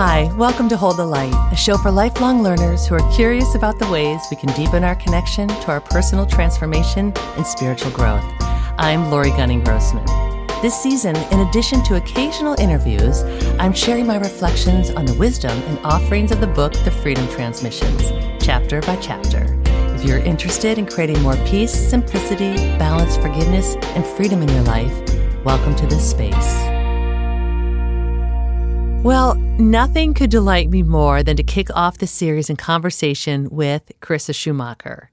Hi, welcome to Hold the Light, a show for lifelong learners who are curious about the ways we can deepen our connection to our personal transformation and spiritual growth. I'm Lori Gunning-Grossman. This season, in addition to occasional interviews, I'm sharing my reflections on the wisdom and offerings of the book, The Freedom Transmissions, chapter by chapter. If you're interested in creating more peace, simplicity, balance, forgiveness, and freedom in your life, welcome to this space. Well, nothing could delight me more than to kick off the series in conversation with Carissa Schumacher.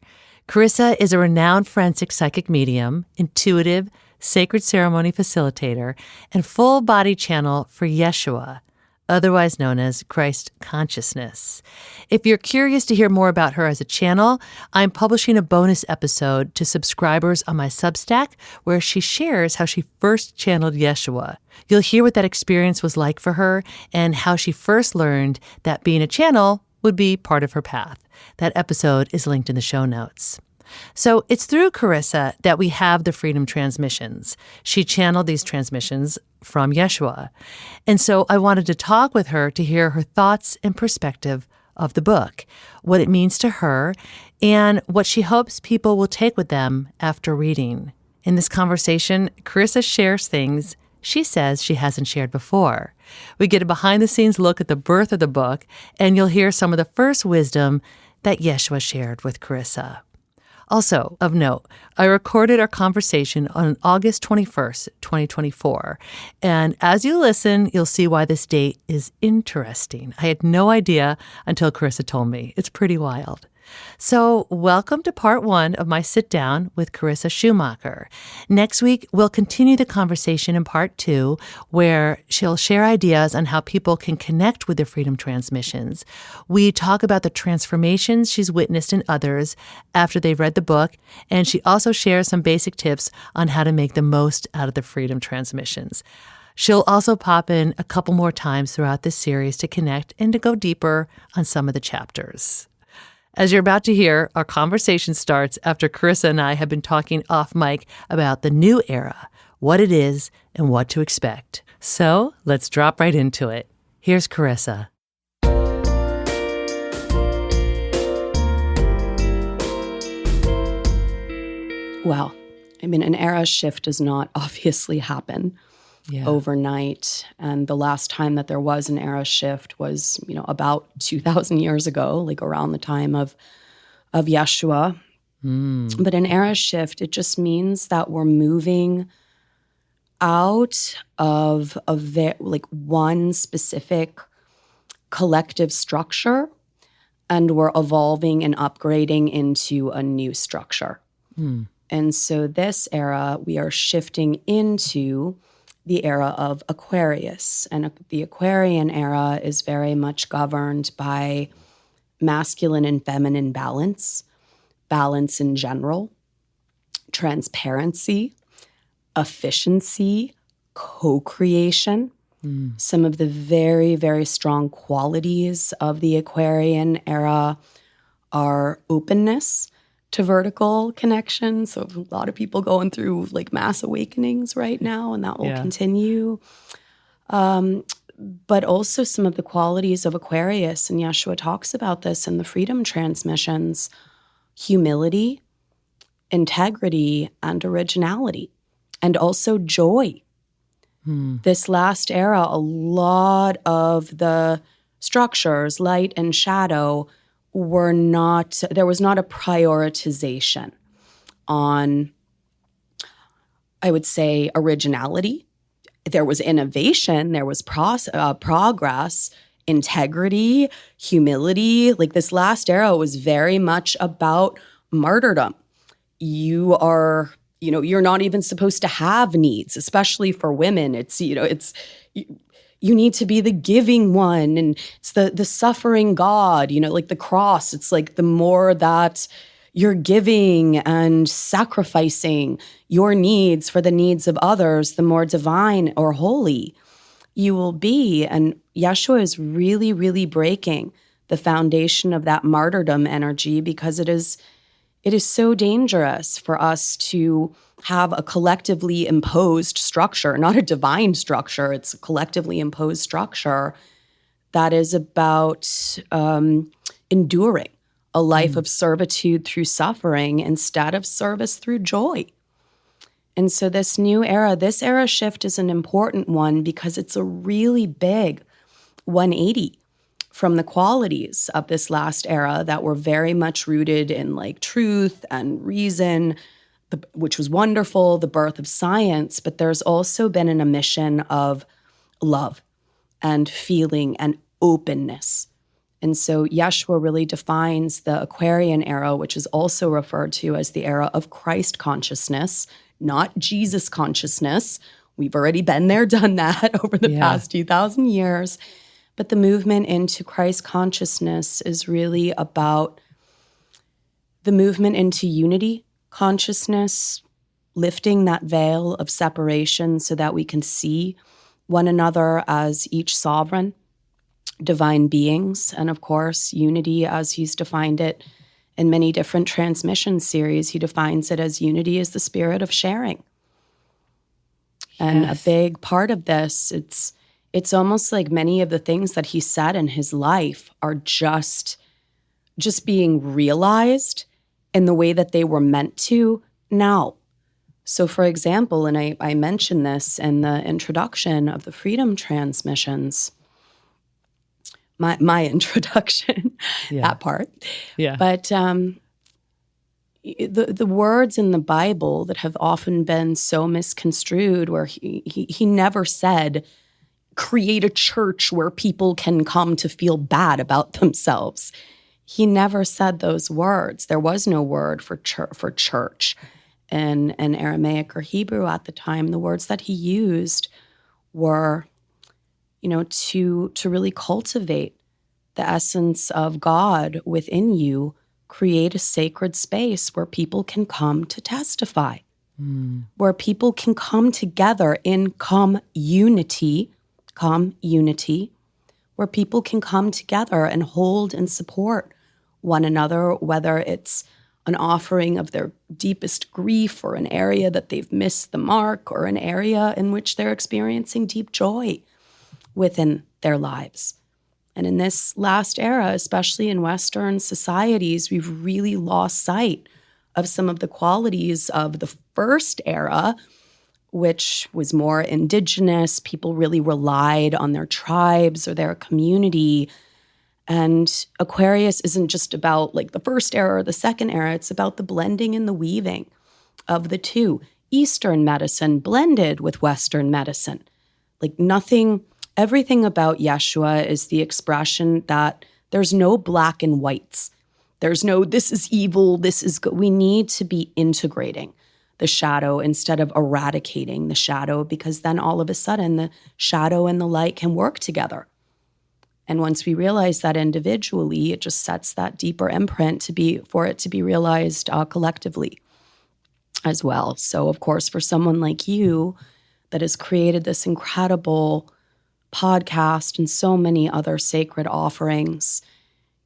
Carissa is a renowned forensic psychic medium, intuitive, sacred ceremony facilitator, and full-body channel for Yeshua, otherwise known as Christ consciousness. If you're curious to hear more about her as a channel, I'm publishing a bonus episode to subscribers on my Substack where she shares how she first channeled Yeshua. You'll hear what that experience was like for her and how she first learned that being a channel would be part of her path. That episode is linked in the show notes. So it's through Carissa that we have the Freedom Transmissions. She channeled these transmissions from Yeshua. And so I wanted to talk with her to hear her thoughts and perspective of the book, what it means to her, and what she hopes people will take with them after reading. In this conversation, Carissa shares things she says she hasn't shared before. We get a behind-the-scenes look at the birth of the book, and you'll hear some of the first wisdom that Yeshua shared with Carissa. Also, of note, I recorded our conversation on August 21st, 2024. And as you listen, you'll see why this date is interesting. I had no idea until Carissa told me. It's pretty wild. So welcome to part one of my sit down with Carissa Schumacher. Next week, we'll continue the conversation in part two, where she'll share ideas on how people can connect with the Freedom Transmissions. We talk about the transformations she's witnessed in others after they've read the book, and she also shares some basic tips on how to make the most out of the Freedom Transmissions. She'll also pop in a couple more times throughout this series to connect and to go deeper on some of the chapters. As you're about to hear, our conversation starts after Carissa and I have been talking off mic about the new era, what it is, and what to expect. So let's drop right into it. Here's Carissa. Well, I mean, an era shift does not obviously happen overnight. And the last time that there was an era shift was, about 2,000 years ago, like around the time of Yeshua. But an era shift, it just means that we're moving out of one specific collective structure, and we're evolving and upgrading into a new structure. And so this era, we are shifting into the era of Aquarius. And the Aquarian era is very much governed by masculine and feminine balance in general, transparency, efficiency, co-creation. Some of the very, very strong qualities of the Aquarian era are openness to vertical connection. So a lot of people going through like mass awakenings right now, and that will continue. But also some of the qualities of Aquarius, and Yeshua talks about this in the Freedom Transmissions: humility, integrity, and originality, and also joy. This last era, a lot of the structures, light and shadow, there was not a prioritization on, I would say, originality. There was innovation, there was progress, integrity, humility. Like this last era was very much about martyrdom. You're not even supposed to have needs, especially for women. You need to be the giving one, and it's the suffering God, like the cross. It's like the more that you're giving and sacrificing your needs for the needs of others, the more divine or holy you will be. And Yeshua is really, really breaking the foundation of that martyrdom energy, because it is so dangerous for us to have a collectively imposed structure, not a divine structure. It's a collectively imposed structure that is about enduring a life of servitude through suffering instead of service through joy. And so this era shift is an important one because it's a really big 180 from the qualities of this last era that were very much rooted in like truth and reason, which was wonderful, the birth of science, but there's also been an emission of love and feeling and openness. And so Yeshua really defines the Aquarian era, which is also referred to as the era of Christ consciousness, not Jesus consciousness. We've already been there, done that over the past 2,000 years. But the movement into Christ consciousness is really about the movement into unity consciousness, lifting that veil of separation so that we can see one another as each sovereign, divine beings, and of course, unity as he's defined it in many different transmission series. He defines it as unity is the spirit of sharing. And a big part of this, it's almost like many of the things that he said in his life are just being realized in the way that they were meant to now. So for example, and I mentioned this in the introduction of the Freedom Transmissions, my introduction, that part. Yeah. But the words in the Bible that have often been so misconstrued, where he never said, create a church where people can come to feel bad about themselves. He never said those words. There was no word for church in Aramaic or Hebrew at the time. The words that he used were, to really cultivate the essence of God within you, create a sacred space where people can come to testify, where people can come together in unity, where people can come together and hold and support one another, whether it's an offering of their deepest grief or an area that they've missed the mark or an area in which they're experiencing deep joy within their lives. And in this last era, especially in Western societies, we've really lost sight of some of the qualities of the first era, which was more indigenous. People really relied on their tribes or their community. And Aquarius isn't just about like the first era or the second era. It's about the blending and the weaving of the two. Eastern medicine blended with Western medicine. Like everything about Yeshua is the expression that there's no black and whites. There's no, this is evil, this is good. We need to be integrating the shadow instead of eradicating the shadow, because then all of a sudden the shadow and the light can work together. And once we realize that individually, it just sets that deeper imprint for it to be realized collectively as well. So of course, for someone like you that has created this incredible podcast and so many other sacred offerings,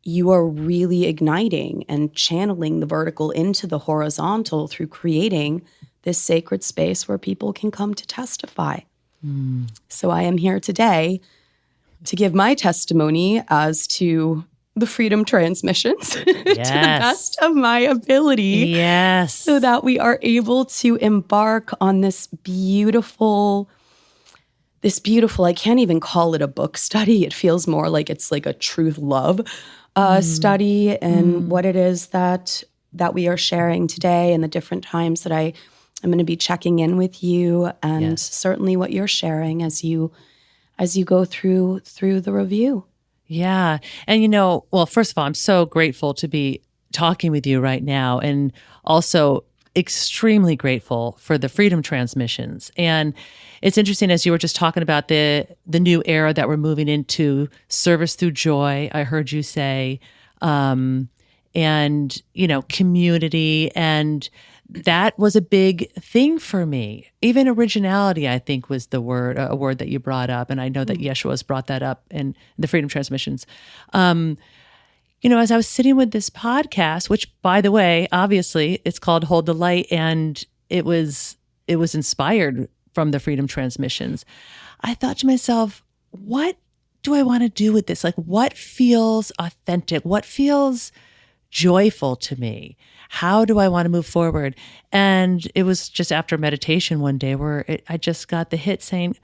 you are really igniting and channeling the vertical into the horizontal through creating this sacred space where people can come to testify. So I am here today to give my testimony as to the Freedom Transmissions to the best of my ability. Yes. So that we are able to embark on this beautiful, I can't even call it a book study. It feels more like it's like a truth love study, and what it is that we are sharing today and the different times that I'm going to be checking in with you, and certainly what you're sharing as you go through the review. Yeah. And well, first of all, I'm so grateful to be talking with you right now, and also extremely grateful for the Freedom Transmissions. And it's interesting, as you were just talking about the new era that we're moving into, service through joy, I heard you say, and, community. And that was a big thing for me. Even originality, I think, was a word that you brought up. And I know that Yeshua has brought that up in the Freedom Transmissions. As I was sitting with this podcast, which, by the way, obviously it's called Hold the Light, and it was inspired from the Freedom Transmissions, I thought to myself, what do I want to do with this? Like, what feels authentic? What feels joyful to me? How do I want to move forward? And it was just after meditation one day where I just got the hit saying,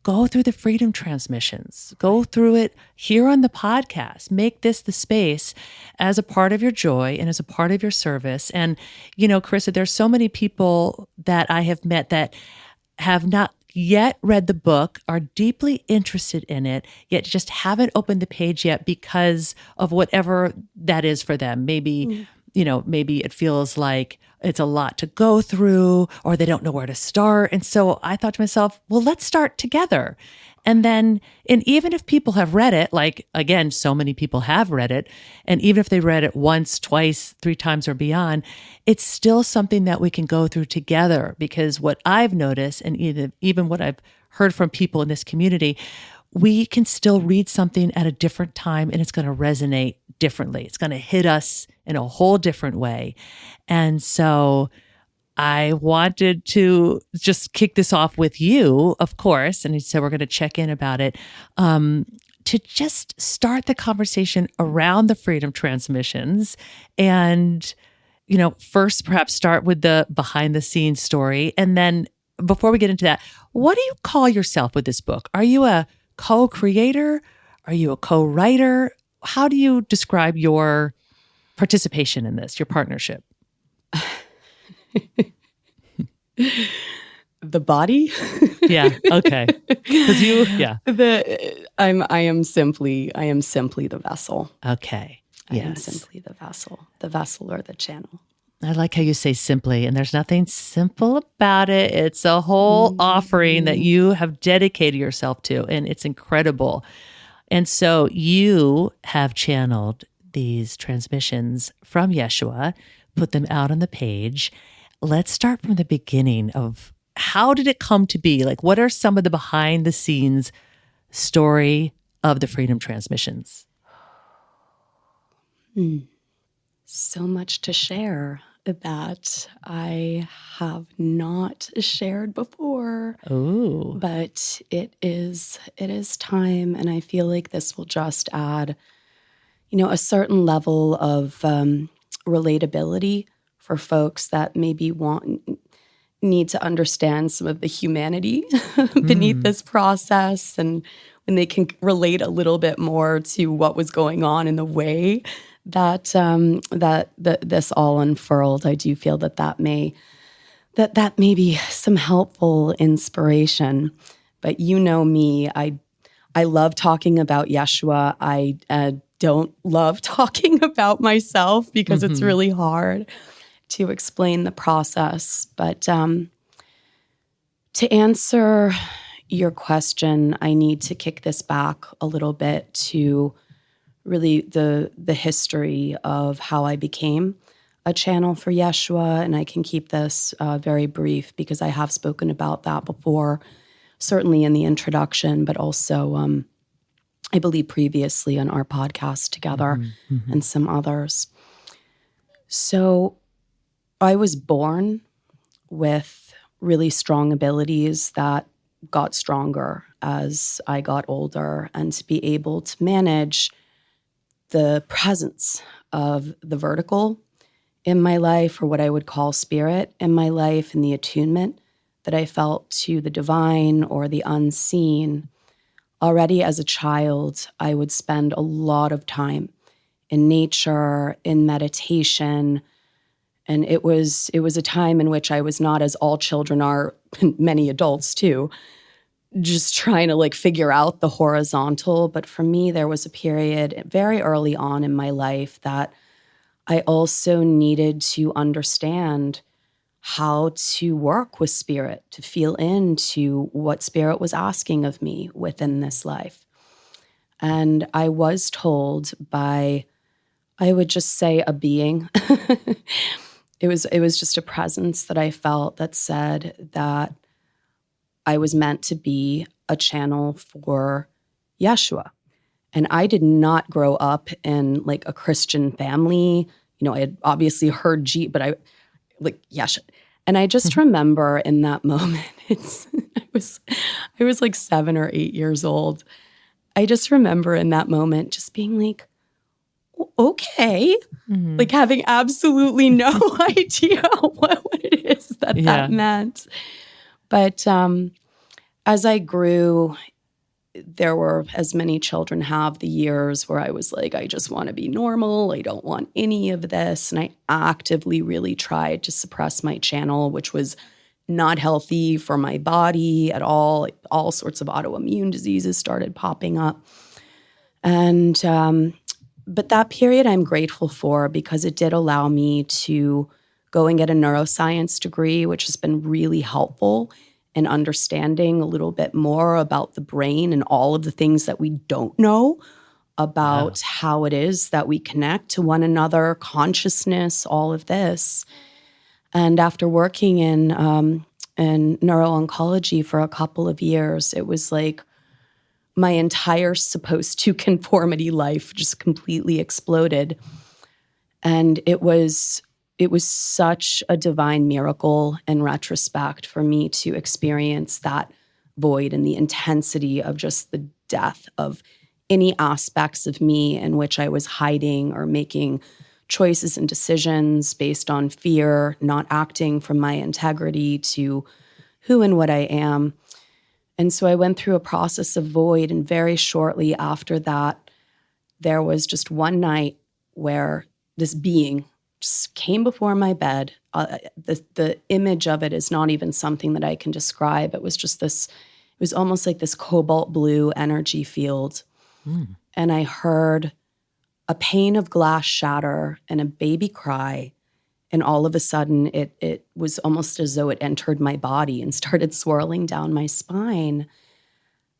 go through the freedom transmissions, go through it here on the podcast, make this the space as a part of your joy and as a part of your service. And, Carissa, there's so many people that I have met that have not yet read the book, are deeply interested in it, yet just haven't opened the page yet because of whatever that is for them. Maybe, maybe it feels like it's a lot to go through, or they don't know where to start. And so I thought to myself, well, let's start together. And even if people have read it, like, again, so many people have read it, and even if they read it once, twice, 3 times or beyond, it's still something that we can go through together. Because what I've noticed, and even what I've heard from people in this community, we can still read something at a different time and it's going to resonate differently. It's going to hit us in a whole different way. And so I wanted to just kick this off with you, of course, and so we're going to check in about it, to just start the conversation around the freedom transmissions. And, first perhaps start with the behind the scenes story. And then before we get into that, what do you call yourself with this book? Are you a co-creator? Are you a co-writer? How do you describe your participation in this, your partnership? The body. Yeah. Okay. Because I am simply the vessel. Okay. I Yes. am simply the vessel or the channel. I like how you say simply, and there's nothing simple about it. It's a whole offering that you have dedicated yourself to, and it's incredible. And so you have channeled these transmissions from Yeshua, put them out on the page. Let's start from the beginning of how did it come to be? Like, what are some of the behind the scenes story of the freedom transmissions? So much to share that I have not shared before. Oh, But it is time, and I feel like this will just add, a certain level of relatability for folks that maybe need to understand some of the humanity beneath this process, and when they can relate a little bit more to what was going on in the way that this all unfurled. I do feel that may be some helpful inspiration. But me, I love talking about Yeshua. I don't love talking about myself because it's really hard to explain the process. But to answer your question, I need to kick this back a little bit to really the history of how I became a channel for Yeshua. And I can keep this very brief because I have spoken about that before, certainly in the introduction, but also I believe previously on our podcast together and some others. So I was born with really strong abilities that got stronger as I got older, and to be able to manage the presence of the vertical in my life, or what I would call spirit in my life, and the attunement that I felt to the divine or the unseen. Already as a child, I would spend a lot of time in nature, in meditation, and it was a time in which I was not, as all children are, many adults too, just trying to figure out the horizontal. But for me, there was a period very early on in my life that I also needed to understand how to work with spirit, to feel into what spirit was asking of me within this life. And I was told by, I would just say, a being. It was just a presence that I felt that said that I was meant to be a channel for Yeshua. And I did not grow up in a Christian family. I had obviously heard but I Yeshua. And I just remember in that moment, I was 7 or 8 years old. I just remember in that moment just being like, okay, like having absolutely no idea what it is that meant. But as I grew, there were, as many children have, the years where I was like, I just want to be normal. I don't want any of this. And I actively really tried to suppress my channel, which was not healthy for my body at all. Like, all sorts of autoimmune diseases started popping up. And but that period I'm grateful for, because it did allow me to go and get a neuroscience degree, which has been really helpful in understanding a little bit more about the brain and all of the things that we don't know about how it is that we connect to one another, consciousness, all of this. And after working in neuro-oncology for a couple of years, it was like my entire supposed to conformity life just completely exploded. And it was such a divine miracle in retrospect for me to experience that void and the intensity of just the death of any aspects of me in which I was hiding or making choices and decisions based on fear, not acting from my integrity to who and what I am. And so I went through a process of void, and very shortly after that, there was just one night where this being just came before my bed. The image of it is not even something that I can describe. It was just this, it was almost like this cobalt blue energy field. And I heard a pane of glass shatter and a baby cry. And all of a sudden, it was almost as though it entered my body and started swirling down my spine.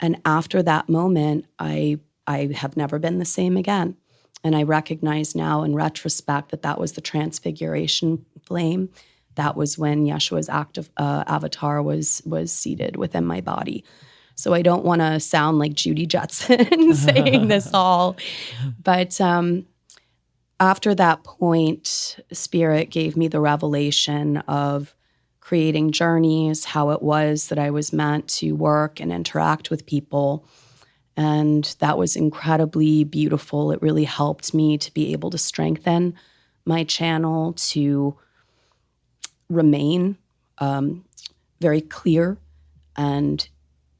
And after that moment, I have never been the same again. And I recognize now in retrospect that was the transfiguration flame. That was when Yeshua's avatar was seated within my body. So I don't want to sound like Judy Jetson saying this all, but after that point, Spirit gave me the revelation of creating journeys, how it was that I was meant to work and interact with people. And that was incredibly beautiful. It really helped me to be able to strengthen my channel, to remain very clear, and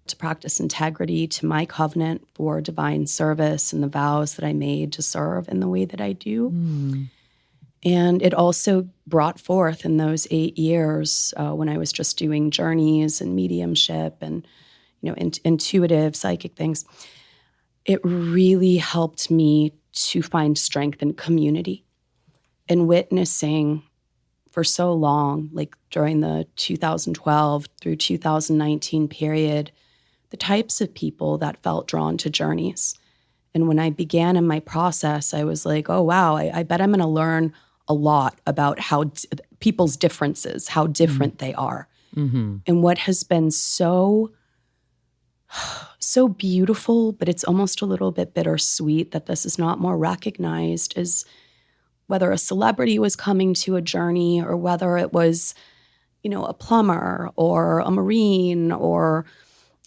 to practice integrity to my covenant for divine service and the vows that I made to serve in the way that I do. And it also brought forth in those 8 years when I was just doing journeys and mediumship and intuitive psychic things, it really helped me to find strength in community and witnessing for so long, like during the 2012 through 2019 period, the types of people that felt drawn to journeys. And when I began in my process, I was like, oh, wow, I bet I'm going to learn a lot about how people's differences, how different they are. And what has been so beautiful, but it's almost a little bit bittersweet that this is not more recognized, is whether a celebrity was coming to a journey or whether it was, a plumber or a Marine or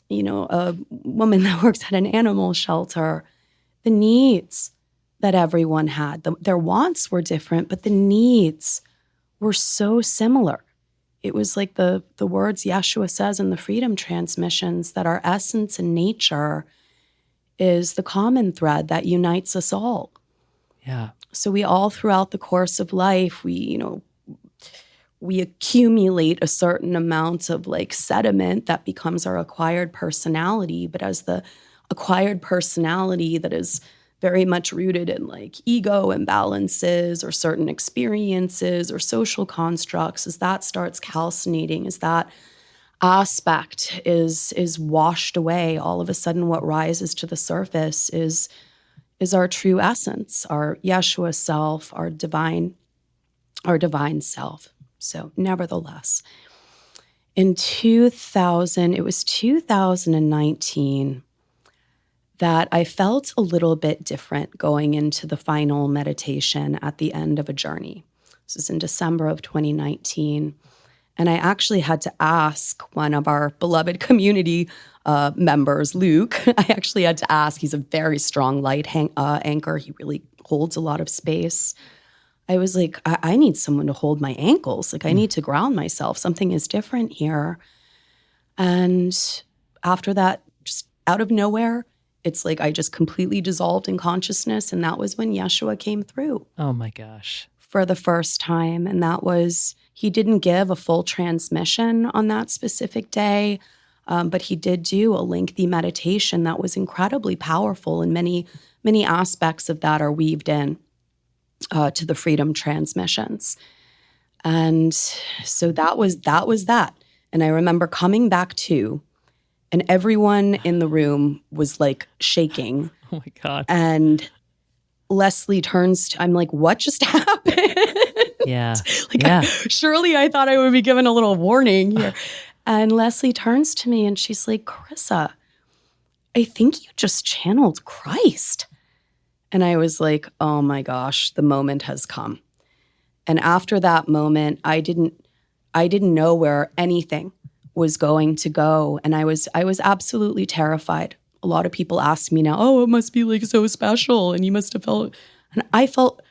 a woman that works at an animal shelter, the needs that everyone had, their wants were different, but the needs were so similar. It was like the words Yeshua says in the freedom transmissions, that our essence and nature is the common thread that unites us all. Yeah. So we all, throughout the course of life, we accumulate a certain amount of sediment that becomes our acquired personality. But as the acquired personality that is very much rooted in ego imbalances or certain experiences or social constructs, as that starts calcinating, as that aspect is washed away, all of a sudden what rises to the surface is our true essence, our Yeshua self, our divine self. So nevertheless, in 2019, that I felt a little bit different going into the final meditation at the end of a journey. This is in December of 2019. And I actually had to ask one of our beloved community members, Luke. I actually had to ask. He's a very strong light anchor. He really holds a lot of space. I was like, I need someone to hold my ankles. Like, I need to ground myself. Something is different here. And after that, just out of nowhere, it's like I just completely dissolved in consciousness. And that was when Yeshua came through. Oh my gosh. For the first time. And that was, he didn't give a full transmission on that specific day, but he did do a lengthy meditation that was incredibly powerful. And many aspects of that are weaved in to the freedom transmissions. And so that was that. And I remember coming back to, and everyone in the room was like shaking. Oh my God. And Leslie turns to, I'm like, what just happened? Yeah. Surely I thought I would be given a little warning here. And Leslie turns to me and she's like, Carissa, I think you just channeled Christ. And I was like, oh my gosh, the moment has come. And after that moment, I didn't know where anything was going to go. And I was absolutely terrified. A lot of people ask me now, oh, it must be like so special. And you must have felt, and I felt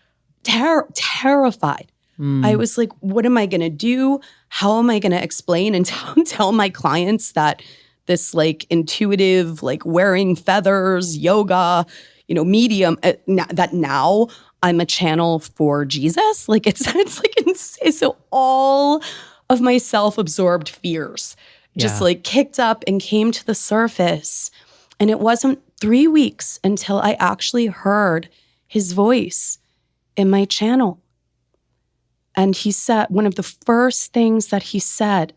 terrified. I was like, what am I going to do? How am I going to explain and tell my clients that this like intuitive, like wearing feathers, yoga, medium, that now I'm a channel for Jesus? Like it's like insane. So all of my self-absorbed fears just like kicked up and came to the surface. And it wasn't 3 weeks until I actually heard his voice in my channel. And he said, one of the first things that he said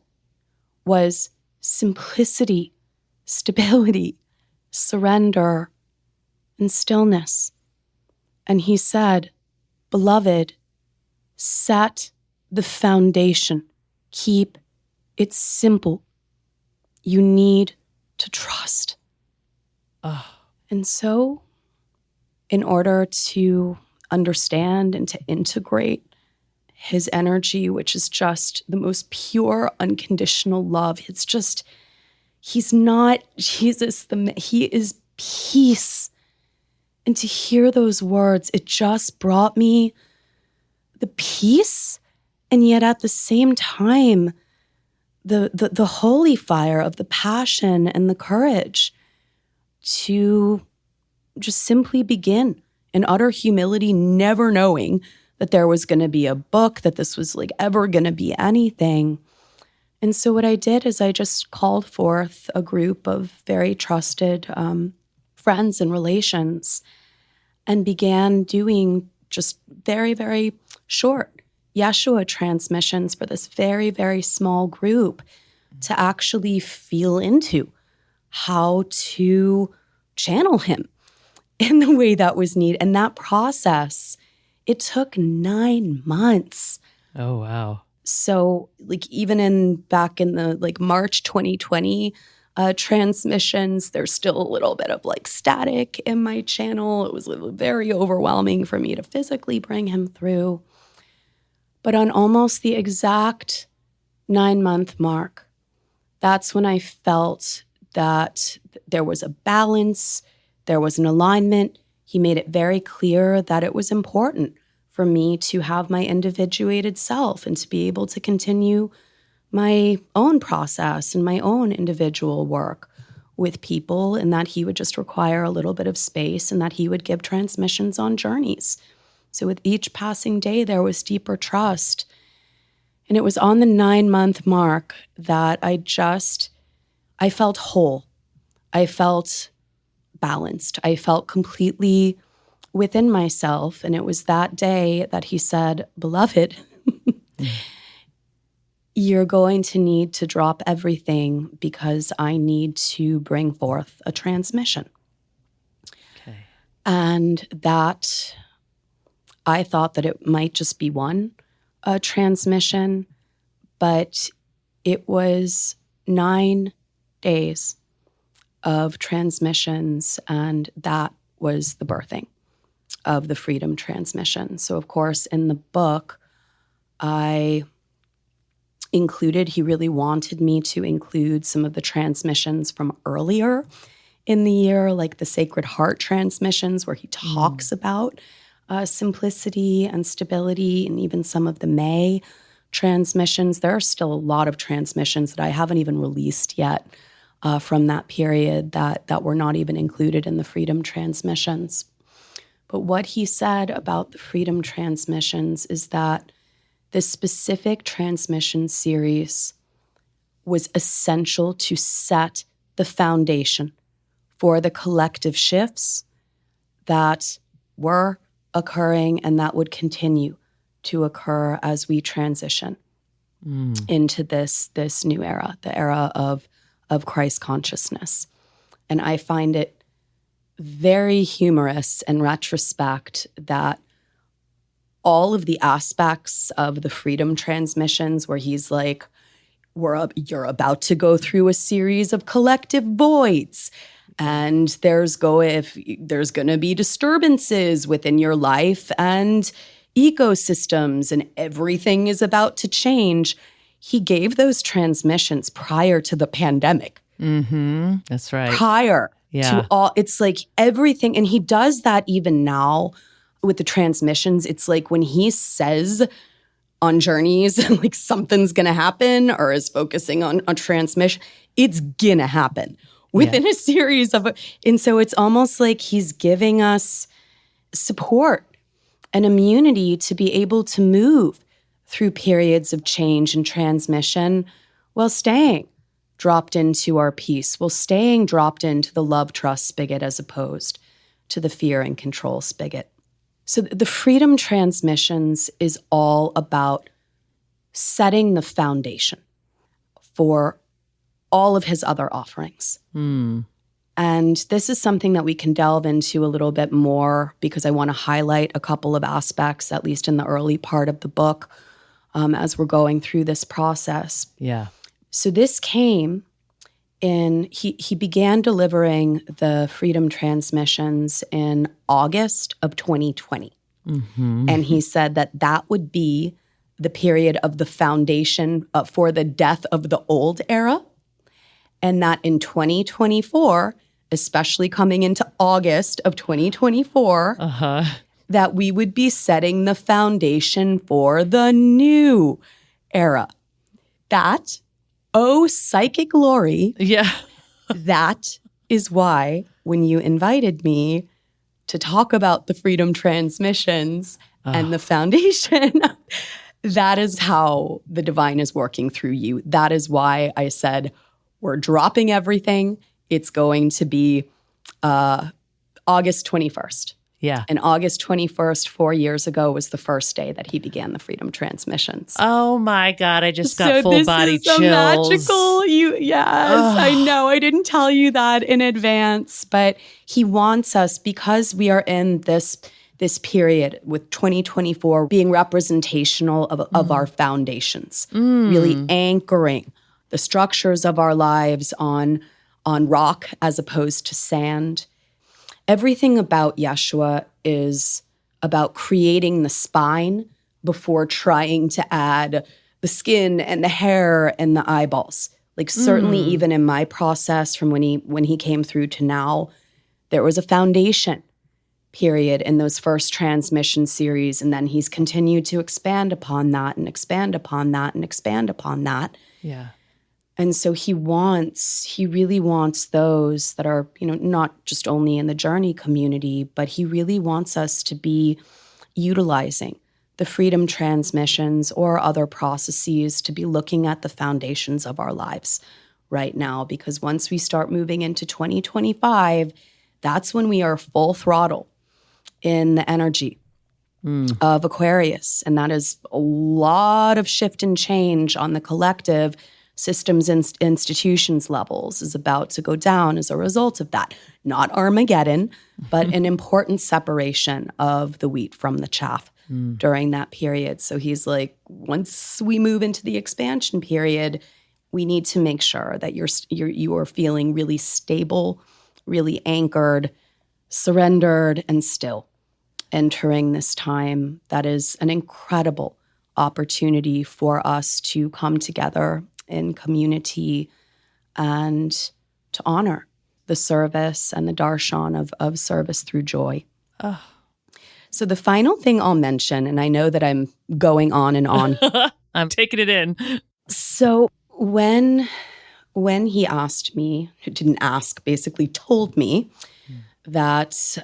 was simplicity, stability, surrender, and stillness. And he said, beloved, set the foundation. Keep it simple. You need to trust. And so, in order to understand and to integrate his energy, which is just the most pure, unconditional love, it's just, he's not Jesus, he is peace. And to hear those words, it just brought me the peace, and yet at the same time, the holy fire of the passion and the courage to just simply begin in utter humility, never knowing that there was going to be a book, that this was like ever going to be anything. And so what I did is I just called forth a group of very trusted friends and relations and began doing just very, very short Yeshua transmissions for this very, very small group to actually feel into how to channel him in the way that was needed. And that process, it took 9 months. Oh, wow. So like even back in the like March 2020 transmissions, there's still a little bit of like static in my channel. It was very overwhelming for me to physically bring him through. But on almost the exact 9-month mark, that's when I felt that there was a balance, there was an alignment. He made it very clear that it was important for me to have my individuated self and to be able to continue my own process and my own individual work with people, and that he would just require a little bit of space and that he would give transmissions on journeys. So with each passing day, there was deeper trust. And it was on the 9-month mark that I felt whole. I felt balanced. I felt completely within myself. And it was that day that he said, beloved, you're going to need to drop everything because I need to bring forth a transmission. Okay. And that I thought that it might just be one transmission, but it was 9 days of transmissions, and that was the birthing of the freedom transmission. So of course, in the book, I included. He really wanted me to include some of the transmissions from earlier in the year, like the Sacred Heart transmissions, where he talks about simplicity and stability, and even some of the May transmissions. There are still a lot of transmissions that I haven't even released yet from that period that were not even included in the Freedom transmissions. But what he said about the Freedom transmissions is that this specific transmission series was essential to set the foundation for the collective shifts that were occurring and that would continue to occur as we transition into this new era, the era of Christ consciousness. And I find it very humorous in retrospect that all of the aspects of the Freedom transmissions where he's like, you're about to go through a series of collective voids, and there's going to be disturbances within your life and ecosystems, and everything is about to change. He gave those transmissions prior to the pandemic. Mm-hmm. That's right. Prior to all, it's like everything. And he does that even now with the transmissions. It's like when he says on journeys, like something's going to happen, or is focusing on a transmission, it's going to happen within a series of, and so it's almost like he's giving us support and immunity to be able to move through periods of change and transmission while staying dropped into our peace, while staying dropped into the love trust spigot as opposed to the fear and control spigot. So the Freedom transmissions is all about setting the foundation for all of his other offerings. And this is something that we can delve into a little bit more because I want to highlight a couple of aspects, at least in the early part of the book, as we're going through this process. Yeah. So this came in, he began delivering the Freedom transmissions in August of 2020. Mm-hmm. And he said that would be the period of the foundation for the death of the old era. And that in 2024, especially coming into August of 2024, that we would be setting the foundation for the new era. That, oh, psychic glory. Yeah. That is why when you invited me to talk about the Freedom transmissions and the foundation, that is how the divine is working through you. That is why I said, we're dropping everything. It's going to be August 21st. Yeah. And August 21st, 4 years ago, was the first day that he began the Freedom transmissions. Oh my God, I just got full body chills. So magical. I know. I didn't tell you that in advance, but he wants us, because we are in this period with 2024 being representational of our foundations, really anchoring the structures of our lives on rock as opposed to sand. Everything about Yeshua is about creating the spine before trying to add the skin and the hair and the eyeballs. Like certainly even in my process from when he came through to now, there was a foundation period in those first transmission series. And then he's continued to expand upon that and expand upon that and expand upon that. Yeah. And so he really wants those that are, not just only in the journey community, but he really wants us to be utilizing the Freedom transmissions or other processes to be looking at the foundations of our lives right now. Because once we start moving into 2025, that's when we are full throttle in the energy of Aquarius. And that is a lot of shift and change on the collective systems and institutions levels is about to go down as a result of that. Not Armageddon, but an important separation of the wheat from the chaff during that period. So he's like, once we move into the expansion period, we need to make sure that you are feeling really stable, really anchored, surrendered, and still entering this time that is an incredible opportunity for us to come together in community and to honor the service and the darshan of service through joy. Oh. So the final thing I'll mention, and I know that I'm going on and on. I'm taking it in. So when he asked me, didn't ask, basically told me that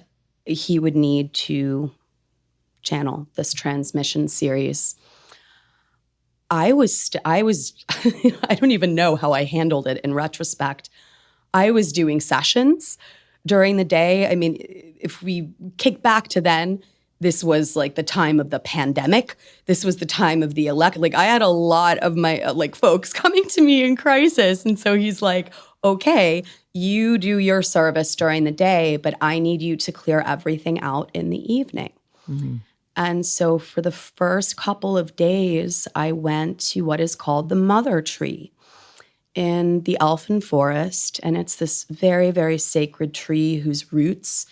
he would need to channel this transmission series, I was I don't even know how I handled it in retrospect. I was doing sessions during the day. I mean, if we kick back to then, this was like the time of the pandemic. This was the time of the elect. Like, I had a lot of my folks coming to me in crisis. And so he's like, okay, you do your service during the day, but I need you to clear everything out in the evening. Mm-hmm. And so for the first couple of days, I went to what is called the Mother Tree in the Elfin Forest. And it's this very, very sacred tree whose roots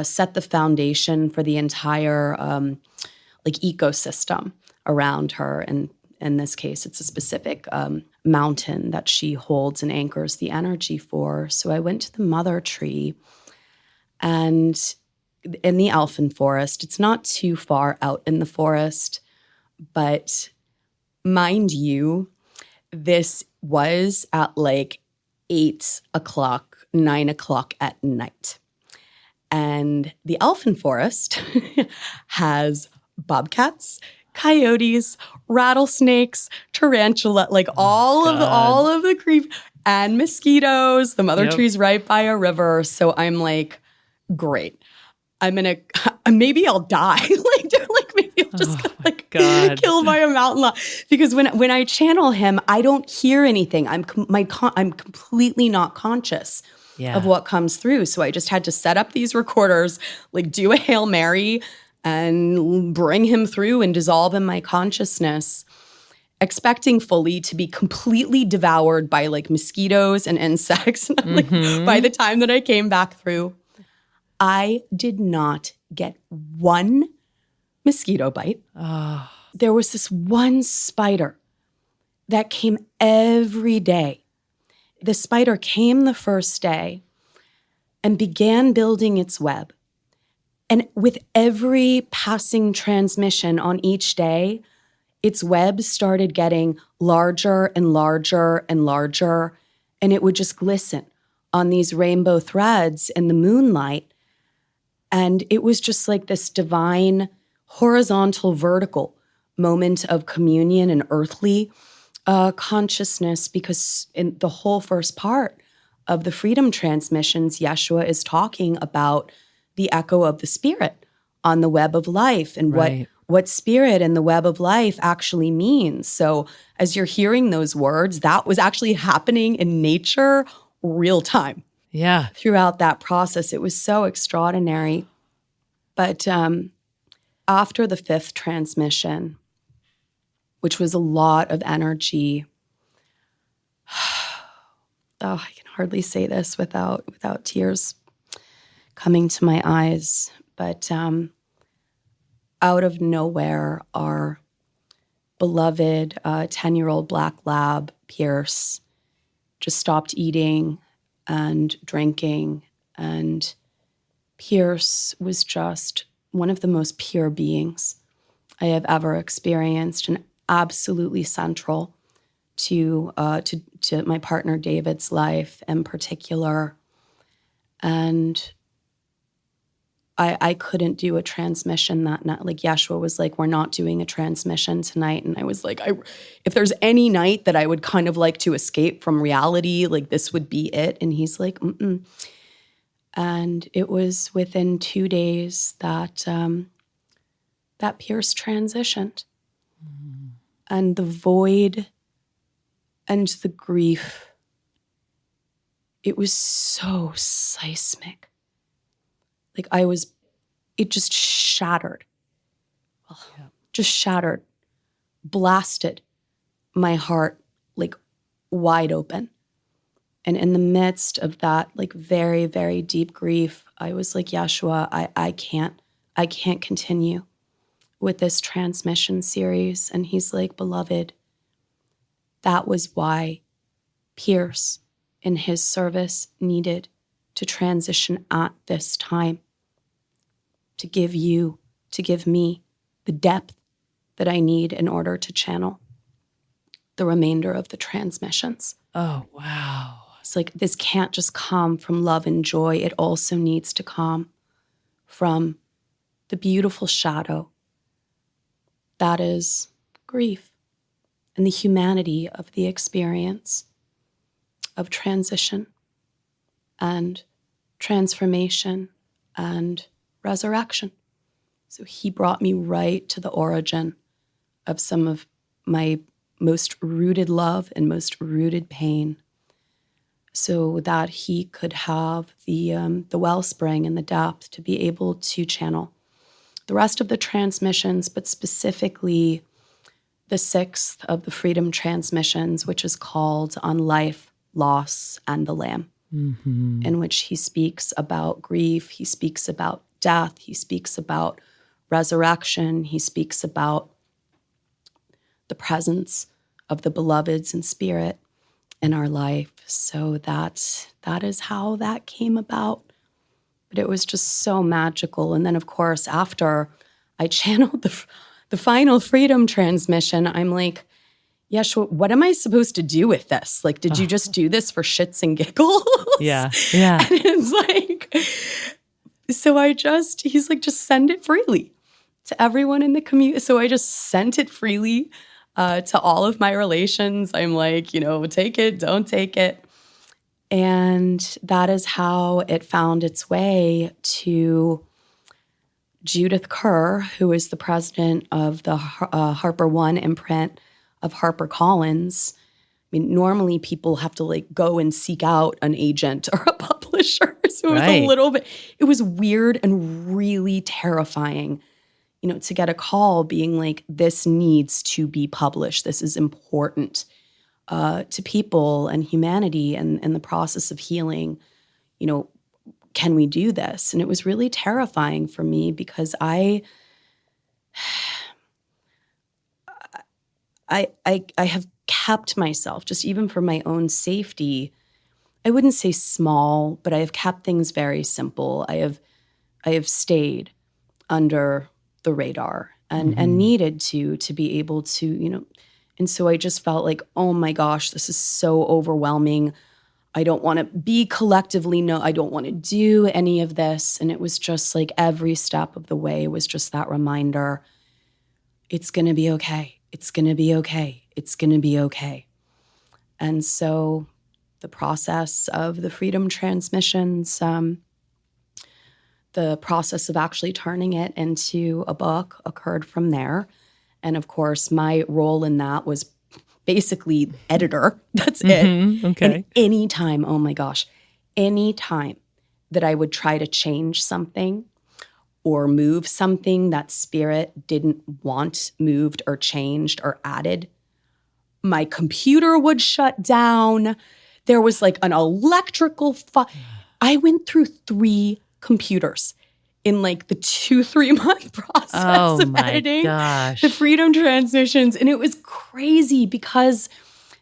set the foundation for the entire ecosystem around her. And in this case, it's a specific mountain that she holds and anchors the energy for. So I went to the Mother Tree, and in the Elfin Forest, it's not too far out in the forest, but mind you, this was at like 8 o'clock, 9 o'clock at night. And the Elfin Forest has bobcats, coyotes, rattlesnakes, tarantula, like all of the creep, and mosquitoes. The Mother Tree's right by a river. So I'm like, great. Maybe I'll die. Maybe I'll just get killed by a mountain lion. Because when I channel him, I don't hear anything. I'm completely not conscious of what comes through. So I just had to set up these recorders, do a Hail Mary and bring him through and dissolve in my consciousness, expecting fully to be completely devoured by mosquitoes and insects. By the time that I came back through, I did not get one mosquito bite. Oh. There was this one spider that came every day. The spider came the first day and began building its web. And with every passing transmission on each day, its web started getting larger and larger and larger, and it would just glisten on these rainbow threads in the moonlight. And it was just like this divine, horizontal, vertical moment of communion and earthly consciousness, because in the whole first part of the freedom transmissions, Yeshua is talking about the echo of the spirit on the web of life and what spirit and the web of life actually means. So as you're hearing those words, that was actually happening in nature real time. Yeah. Throughout that process, it was so extraordinary. But after the fifth transmission, which was a lot of energy, I can hardly say this without tears coming to my eyes. But out of nowhere, our beloved 10-year-old black lab, Pierce, just stopped eating and drinking. And Pierce was just one of the most pure beings I have ever experienced, and absolutely central to my partner David's life in particular. And I couldn't do a transmission that night. Yeshua was like, we're not doing a transmission tonight. And I was like, if there's any night that I would kind of like to escape from reality, this would be it. And he's like, mm-mm. And it was within 2 days that that Pierce transitioned. Mm-hmm. And the void and the grief, it was so seismic. It just shattered. Just shattered, blasted my heart wide open. And in the midst of that very, very deep grief, I was like, Yeshua, I can't continue. with this transmission series. And he's like, beloved, that was why Pierce in his service needed to transition at this time, to give you, to give me the depth that I need in order to channel the remainder of the transmissions. Oh, wow. It's like, this can't just come from love and joy. It also needs to come from the beautiful shadow that is grief and the humanity of the experience of transition and transformation and resurrection. So he brought me right to the origin of some of my most rooted love and most rooted pain, so that he could have the wellspring and the depth to be able to channel the rest of the transmissions, but specifically the sixth of the freedom transmissions, which is called On Life, Loss, and the Lamb, in which he speaks about grief, he speaks about death, he speaks about resurrection, he speaks about the presence of the beloveds in spirit in our life. So that is how that came about. But it was just so magical. And then, of course, after I channeled the final freedom transmission, I'm like, Yeshua, what am I supposed to do with this? Like, did you just do this for shits and giggles? Yeah. And it's like, so he's like, just send it freely to everyone in the community. So I just sent it freely to all of my relations. I'm like, take it, don't take it. And that is how it found its way to Judith Kerr, who is the president of the Harper One imprint of HarperCollins. I mean, normally people have to like go and seek out an agent or a publisher. So it was a little bit, it was weird and really terrifying, to get a call being like, this needs to be published. This is important to people and humanity and the process of healing. Can we do this? And it was really terrifying for me because I have kept myself, just even for my own safety, I wouldn't say small, but I have kept things very simple. I have stayed under the radar and needed to be able to, and so I just felt like, oh my gosh, this is so overwhelming. I don't want to be collectively, no, I don't want to do any of this. And it was just like every step of the way was just that reminder, it's going to be okay. It's going to be okay. It's going to be okay. And so the process of the freedom transmissions, the process of actually turning it into a book occurred from there. And of course, my role in that was basically editor. That's it. Okay. And anytime, oh my gosh, anytime that I would try to change something or move something that spirit didn't want moved or changed or added, my computer would shut down. There was like an electrical I went through 3 computers in like the 2-3 month process of editing the freedom transmissions. And it was crazy because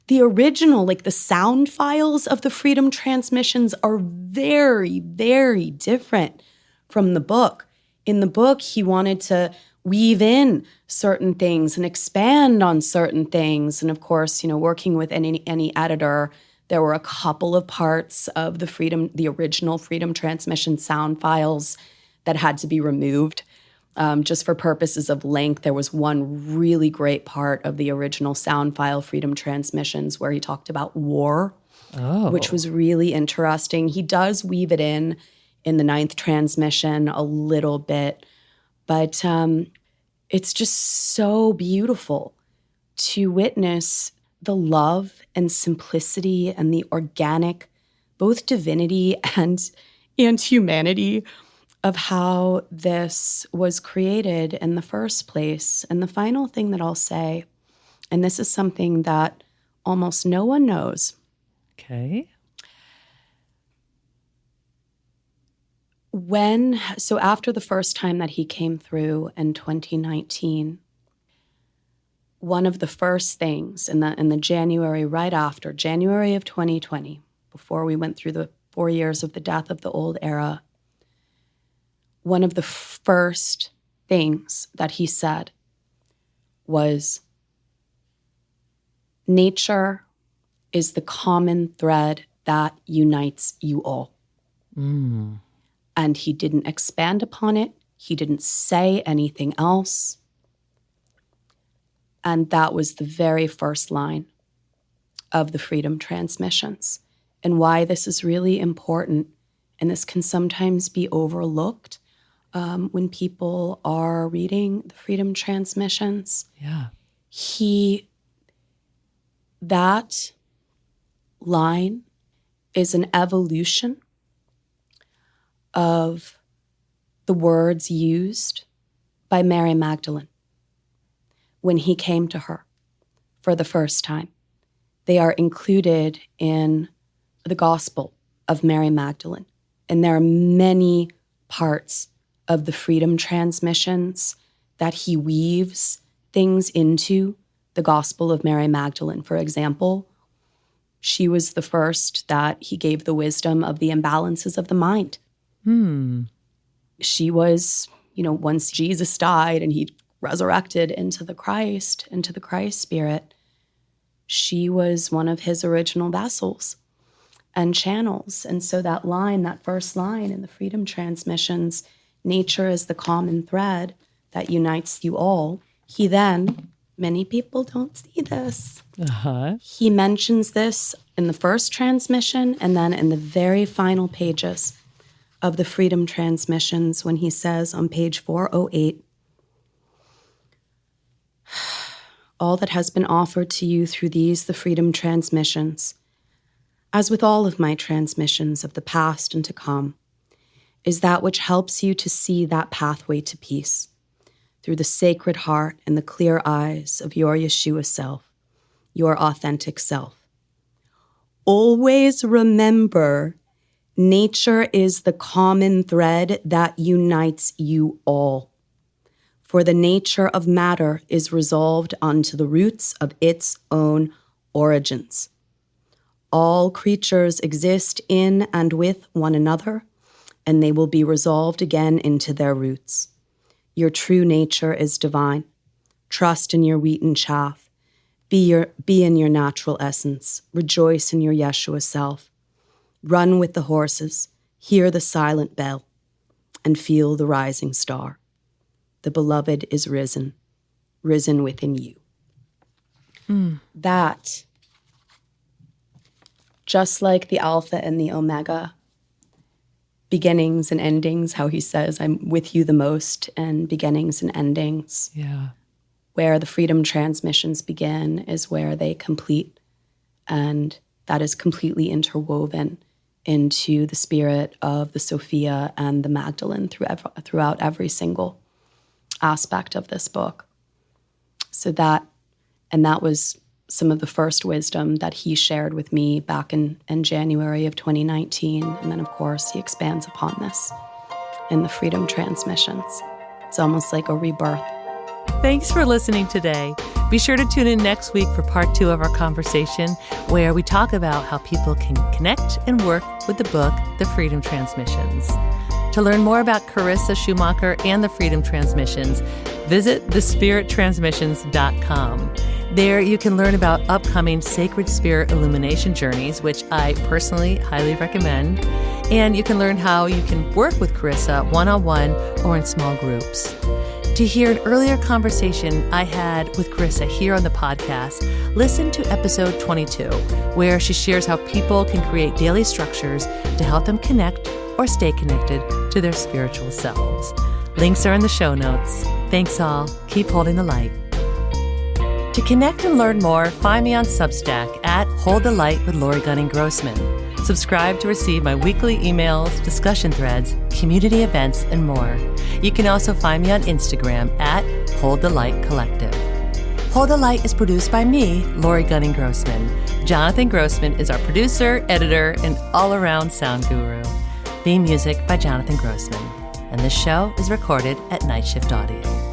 the original, like the sound files of the freedom transmissions are very, very different from the book. In the book, he wanted to weave in certain things and expand on certain things. And of course, working with any editor, there were a couple of parts of the original freedom transmission sound files that had to be removed. Just for purposes of length, there was one really great part of the original sound file freedom transmissions where he talked about war, which was really interesting. He does weave it in the 9th transmission a little bit, but it's just so beautiful to witness the love and simplicity and the organic, both divinity and humanity of how this was created in the first place. And the final thing that I'll say, and this is something that almost no one knows. Okay. So after the first time that he came through in 2019, one of the first things in the January, right after, January of 2020, before we went through the 4 years of the death of the old era, one of the first things that he said was, nature is the common thread that unites you all. Mm. And he didn't expand upon it. He didn't say anything else. And that was the very first line of the Freedom Transmissions. And why this is really important, and this can sometimes be overlooked when people are reading the Freedom Transmissions. Yeah. That line is an evolution of the words used by Mary Magdalene when he came to her for the first time. They are included in the Gospel of Mary Magdalene. And there are many parts of the Freedom Transmissions that he weaves things into the Gospel of Mary Magdalene. For example, she was the first that he gave the wisdom of the imbalances of the mind. She was, once Jesus died and he resurrected into the Christ spirit, she was one of his original vessels and channels. And so that first line in the Freedom Transmissions, nature is the common thread that unites you all. He then, many people don't see this. He mentions this in the first transmission and then in the very final pages of the Freedom Transmissions when he says on page 408, all that has been offered to you through these, the Freedom Transmissions, as with all of my transmissions of the past and to come, is that which helps you to see that pathway to peace through the sacred heart and the clear eyes of your Yeshua self, your authentic self. Always remember, nature is the common thread that unites you all. For the nature of matter is resolved unto the roots of its own origins. All creatures exist in and with one another, and they will be resolved again into their roots. Your true nature is divine. Trust in your wheat and chaff. Be in your natural essence. Rejoice in your Yeshua self. Run with the horses. Hear the silent bell. And feel the rising star. The beloved is risen within you. That, just like the Alpha and the Omega, beginnings and endings, how he says, I'm with you the most, and beginnings and endings. Yeah. Where the Freedom Transmissions begin is where they complete, and that is completely interwoven into the spirit of the Sophia and the Magdalene throughout every single aspect of this book. So that was some of the first wisdom that he shared with me back in January of 2019. And then, of course, he expands upon this in the Freedom Transmissions. It's almost like a rebirth. Thanks for listening today. Be sure to tune in next week for part 2 of our conversation, where we talk about how people can connect and work with the book, The Freedom Transmissions. To learn more about Carissa Schumacher and the Freedom Transmissions, visit thespirittransmissions.com. There you can learn about upcoming Sacred Spirit Illumination journeys, which I personally highly recommend. And you can learn how you can work with Carissa one-on-one or in small groups. To hear an earlier conversation I had with Carissa here on the podcast, listen to episode 22, where she shares how people can create daily structures to help them connect or stay connected to their spiritual selves. Links are in the show notes. Thanks all. Keep holding the light. To connect and learn more, find me on Substack at Hold the Light with Lori Gunning-Grossman. Subscribe to receive my weekly emails, discussion threads, community events, and more. You can also find me on Instagram at Hold the Light Collective. Hold the Light is produced by me, Lori Gunning-Grossman. Jonathan Grossman is our producer, editor, and all-around sound guru. Theme music by Jonathan Grossman. And this show is recorded at Night Shift Audio.